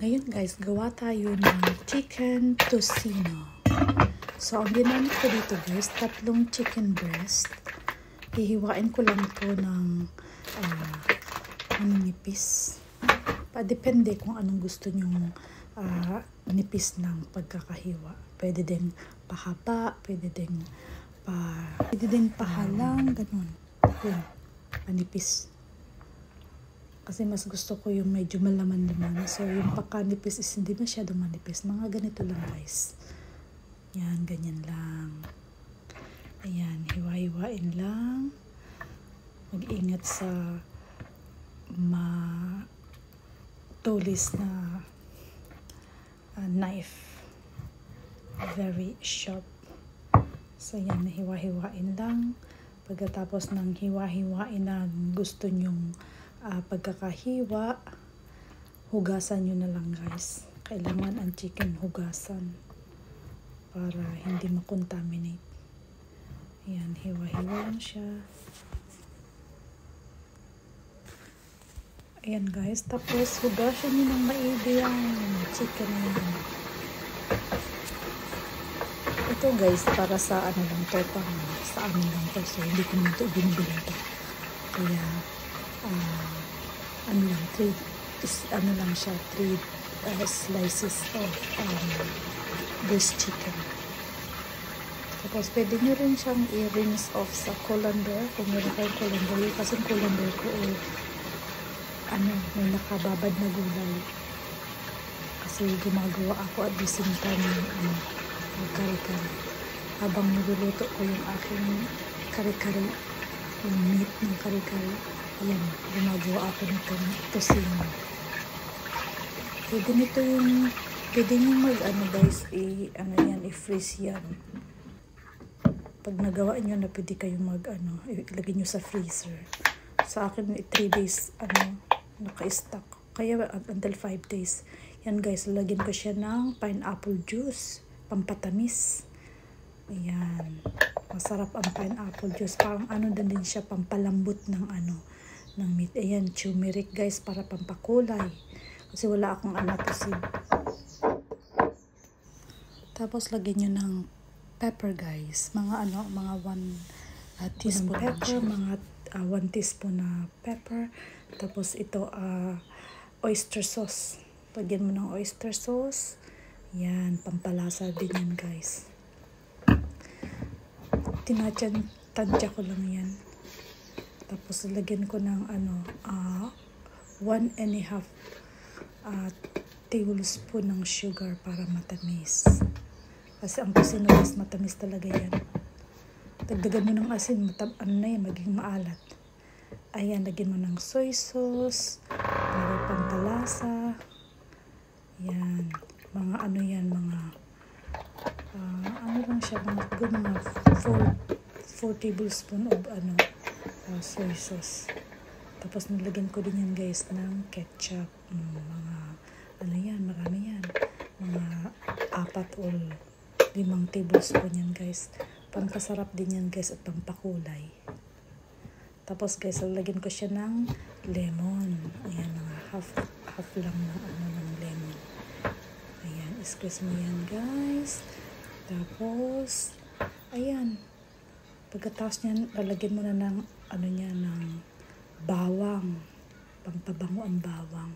Ngayon guys, gawa tayo ng chicken tocino. So, ang ginamit ko dito guys, 3 chicken breast. Hihiwain ko lang po ng nipis. Depende kung anong gusto nyong nipis ng pagkakahiwa. Pwede din pahaba, pwede din pahalang, ganun. Yun, panipis. Kasi mas gusto ko yung medyo malaman-laman. So, yung pagkanipis is hindi masyadong manipis. Mga ganito lang guys. Yan, ganyan lang. Ayan, hiwa-hiwain lang. Mag-ingat sa matulis na knife. Very sharp. So, yan, hiwa-hiwain lang. Pagkatapos ng hiwa-hiwain na gusto nyong pagkakahiwa, hugasan nyo na lang guys. Kailangan ang chicken hugasan para hindi makontaminate. Ayan, hiwa-hiwa lang siya. Ayan guys, tapos hugasan nyo ng maigi ang chicken na yun. Ito guys, para sa ano lang to, sa amin lang to. So, hindi ko nito binibili ito. Kaya, ano lang, 3 slices of breast chicken. Tapos pwede nyo rin siyang i-rinse off sa colander kung meron kayong colander. Kasi colander ko may nakababad na gulay. Kasi gumagawa ako at the same time ng kare-kare. Habang niluluto ko yung aking kare-kare, yung meat ng kare-kare, ayan, gumagawa ako nito ng tocino. Pwede nyo guys, i-freeze yan. Pag nagawa nyo na, pwede kayong ilagay nyo sa freezer. Sa akin, 3 days, naka-stock. Kaya, until 5 days. Yan guys, lagyan ko siya ng pineapple juice, pampatamis. Ayan. Masarap ang pineapple juice. Parang din siya, pampalambot ng ng meat. Ayan, turmeric guys, para pampakulay. Kasi wala akong anatosid. Tapos lagyan nyo ng pepper guys. Mga 1 teaspoon pepper, mga 1 teaspoon na pepper. Tapos ito oyster sauce. Lagyan mo ng oyster sauce. Yan, pampalasa din yan guys. Tansya ko lang yan. Tapos lagyan ko ng 1.5 tablespoon ng sugar para matamis. Kasi ang tocino is matamis talaga yan. Dagdagan mo ng asin, maging maalat. Ayan, lagyan mo ng soy sauce, para pampalasa. Yan, mga lang siya, mga 4 tablespoon of soy sauce. Tapos nilagyan ko din yan guys ng ketchup. Marami yan. Mga 4 o 5 tablespoon yan guys. Pampasarap din yan guys at pampakulay. Tapos guys, lalagyan ko siya ng lemon. Ayan, mga half lang ng lemon. Ayan, squeeze mo yan guys. Tapos, ayan. Pagkatapos niyan, lalagyan mo na ng ng bawang. Pampabango ang bawang.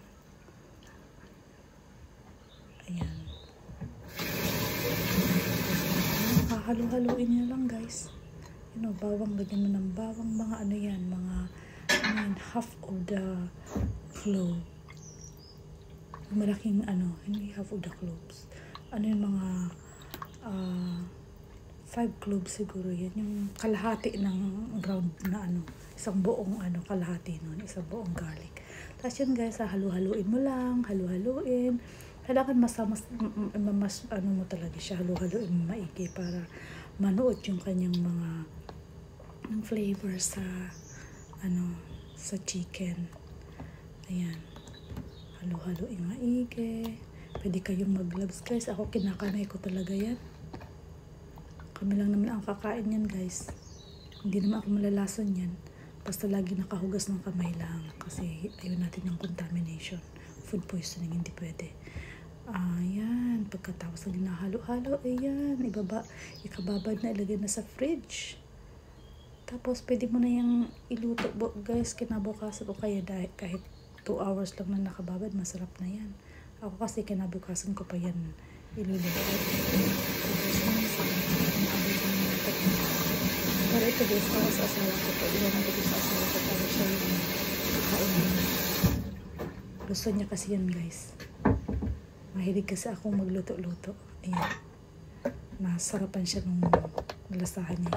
Ayan. Halo-haluin niyo lang guys. Bawang, lagyan mo ng bawang. Mga half of the clove. Malaking hindi half of the cloves. Mga 5 cloves siguro yan. Yung kalahati ng ground na isang buong kalahati nun, isang buong garlic. Tapos yun guys, halu-haluin mo lang, halu-haluin. Kailangan mas mo talaga siya, halu-haluin mo maigi para manuot yung kanyang mga flavor sa sa chicken. Ayan. Halu-haluin maigi. Pwede kayong mag-gloves guys. Ako kinakamay ko talaga yan. Kami lang naman ang kakain yan guys. Hindi naman ako malalason yan. Basta lagi nakahugas ng kamay lang. Kasi ayun natin yung contamination. food poisoning, hindi pwede. Ayan, pagkatapos na hinahalo-halo, ayan, ikababad na, ilagay na sa fridge. Tapos, pwede mo na yung iluto, guys, kinabukasan o kaya kahit 2 hours lang na nakababad, masarap na yan. Ako kasi kinabukasan ko pa yan iluluto. Pero ito guys, para sa asawa ko po, ilan ang ito sa asawa ko para siya yung kain niya. Gusto niya kasi yan guys. Mahilig kasi akong magluto-luto. Ayan. Masarapan siya nung nalasahan niya.